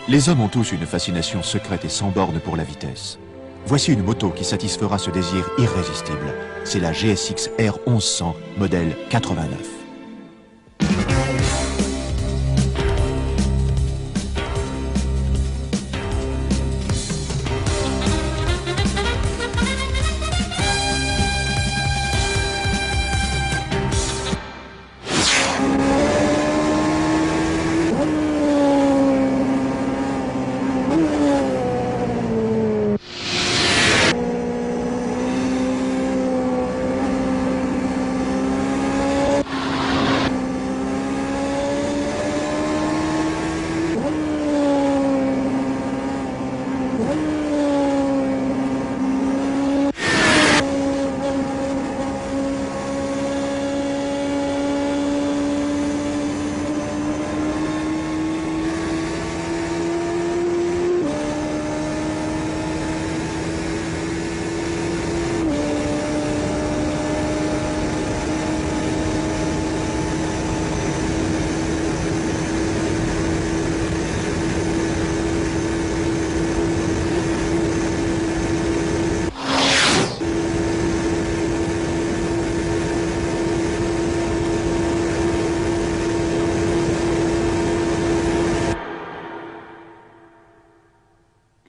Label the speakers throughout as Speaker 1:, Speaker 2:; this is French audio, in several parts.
Speaker 1: Les hommes ont tous une fascination secrète et sans borne pour la vitesse. Voici une moto qui satisfera ce désir irrésistible. C'est la GSX R 1100, modèle 89.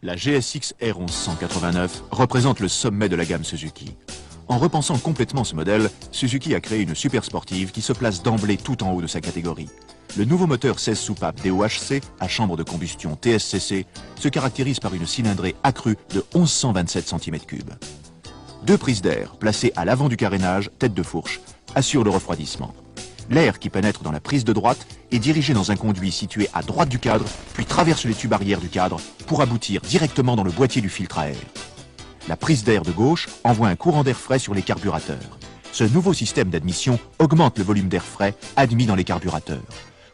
Speaker 1: La GSX R 1189 représente le sommet de la gamme Suzuki. En repensant complètement ce modèle, Suzuki a créé une super sportive qui se place d'emblée tout en haut de sa catégorie. Le nouveau moteur 16 soupapes DOHC à chambre de combustion TSCC se caractérise par une cylindrée accrue de 1127 cm3. Deux prises d'air placées à l'avant du carénage, tête de fourche, assurent le refroidissement. L'air qui pénètre dans la prise de droite est dirigé dans un conduit situé à droite du cadre, puis traverse les tubes arrière du cadre pour aboutir directement dans le boîtier du filtre à air. La prise d'air de gauche envoie un courant d'air frais sur les carburateurs. Ce nouveau système d'admission augmente le volume d'air frais admis dans les carburateurs.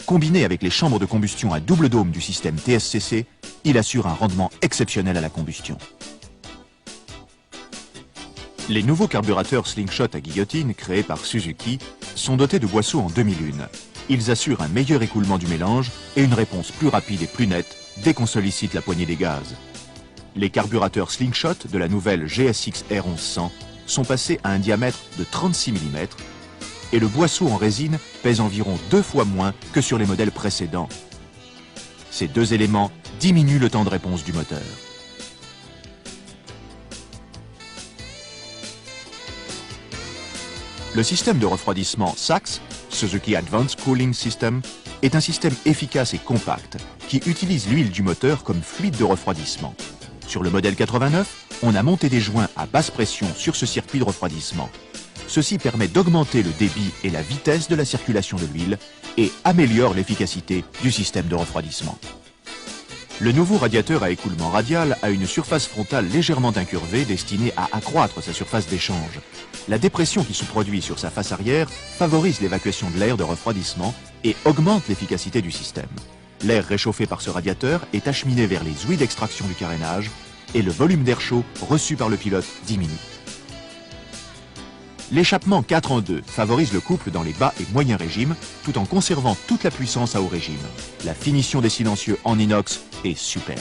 Speaker 1: Combiné avec les chambres de combustion à double dôme du système TSCC, il assure un rendement exceptionnel à la combustion. Les nouveaux carburateurs Slingshot à guillotine créés par Suzuki sont dotés de boisseaux en demi-lune. Ils assurent un meilleur écoulement du mélange et une réponse plus rapide et plus nette dès qu'on sollicite la poignée des gaz. Les carburateurs Slingshot de la nouvelle GSX R 1100 sont passés à un diamètre de 36 mm et le boisseau en résine pèse environ 2 fois moins que sur les modèles précédents. Ces deux éléments diminuent le temps de réponse du moteur. Le système de refroidissement SAX, Suzuki Advanced Cooling System, est un système efficace et compact qui utilise l'huile du moteur comme fluide de refroidissement. Sur le modèle 89, on a monté des joints à basse pression sur ce circuit de refroidissement. Ceci permet d'augmenter le débit et la vitesse de la circulation de l'huile et améliore l'efficacité du système de refroidissement. Le nouveau radiateur à écoulement radial a une surface frontale légèrement incurvée destinée à accroître sa surface d'échange. La dépression qui se produit sur sa face arrière favorise l'évacuation de l'air de refroidissement et augmente l'efficacité du système. L'air réchauffé par ce radiateur est acheminé vers les ouïes d'extraction du carénage et le volume d'air chaud reçu par le pilote diminue. L'échappement 4 en 2 favorise le couple dans les bas et moyens régimes tout en conservant toute la puissance à haut régime. La finition des silencieux en inox est superbe.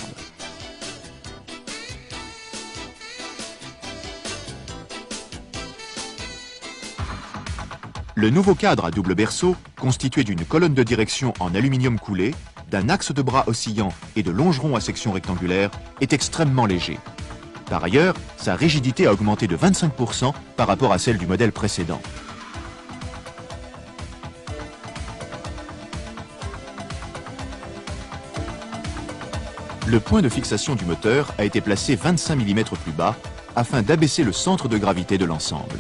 Speaker 1: Le nouveau cadre à double berceau, constitué d'une colonne de direction en aluminium coulé, d'un axe de bras oscillant et de longerons à section rectangulaire, est extrêmement léger. Par ailleurs, sa rigidité a augmenté de 25% par rapport à celle du modèle précédent. Le point de fixation du moteur a été placé 25 mm plus bas afin d'abaisser le centre de gravité de l'ensemble.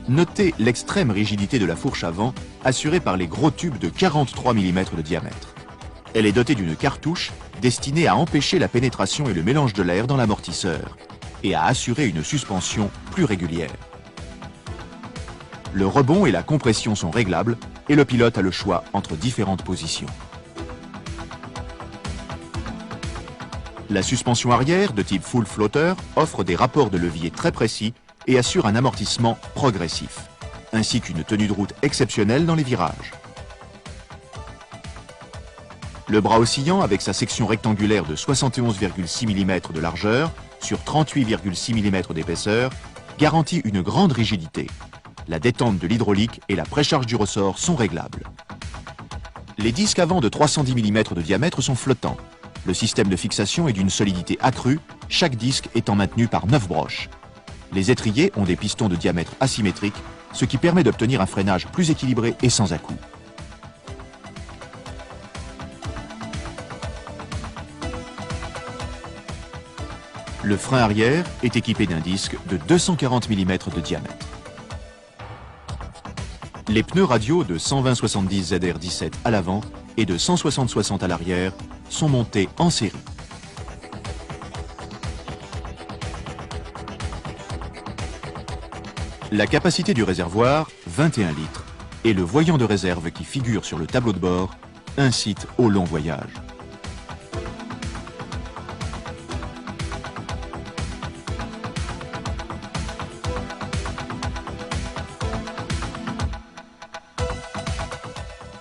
Speaker 1: Notez l'extrême rigidité de la fourche avant, assurée par les gros tubes de 43 mm de diamètre. Elle est dotée d'une cartouche destinée à empêcher la pénétration et le mélange de l'air dans l'amortisseur et à assurer une suspension plus régulière. Le rebond et la compression sont réglables et le pilote a le choix entre différentes positions. La suspension arrière de type full floater offre des rapports de levier très précis et assure un amortissement progressif, ainsi qu'une tenue de route exceptionnelle dans les virages. Le bras oscillant, avec sa section rectangulaire de 71,6 mm de largeur sur 38,6 mm d'épaisseur, garantit une grande rigidité. La détente de l'hydraulique et la précharge du ressort sont réglables. Les disques avant de 310 mm de diamètre sont flottants. Le système de fixation est d'une solidité accrue, chaque disque étant maintenu par 9 broches. Les étriers ont des pistons de diamètre asymétrique, ce qui permet d'obtenir un freinage plus équilibré et sans à-coups. Le frein arrière est équipé d'un disque de 240 mm de diamètre. Les pneus radiaux de 120/70 ZR17 à l'avant et de 160/60 à l'arrière sont montés en série. La capacité du réservoir, 21 litres, et le voyant de réserve qui figure sur le tableau de bord incite au long voyage.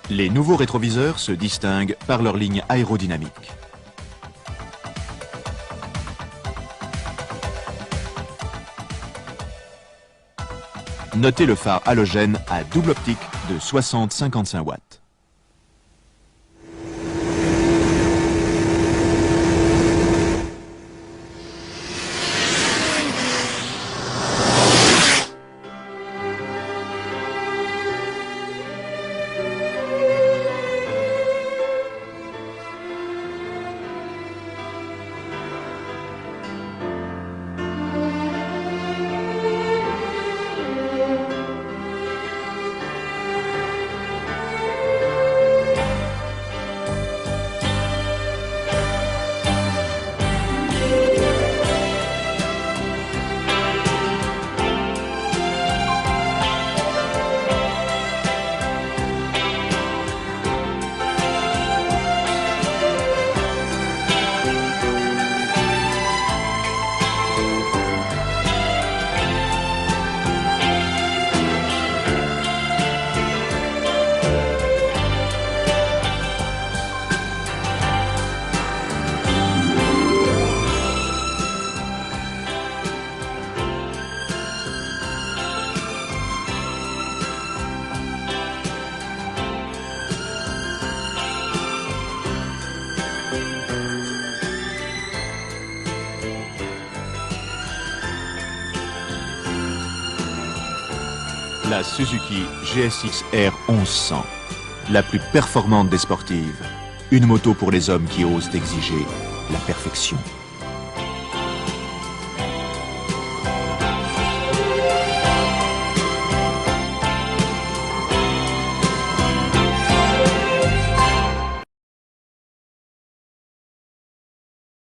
Speaker 1: Les nouveaux rétroviseurs se distinguent par leur ligne aérodynamique. Notez le phare halogène à double optique de 60-55 watts. La Suzuki GSX-R 1100, la plus performante des sportives. Une moto pour les hommes qui osent exiger la perfection.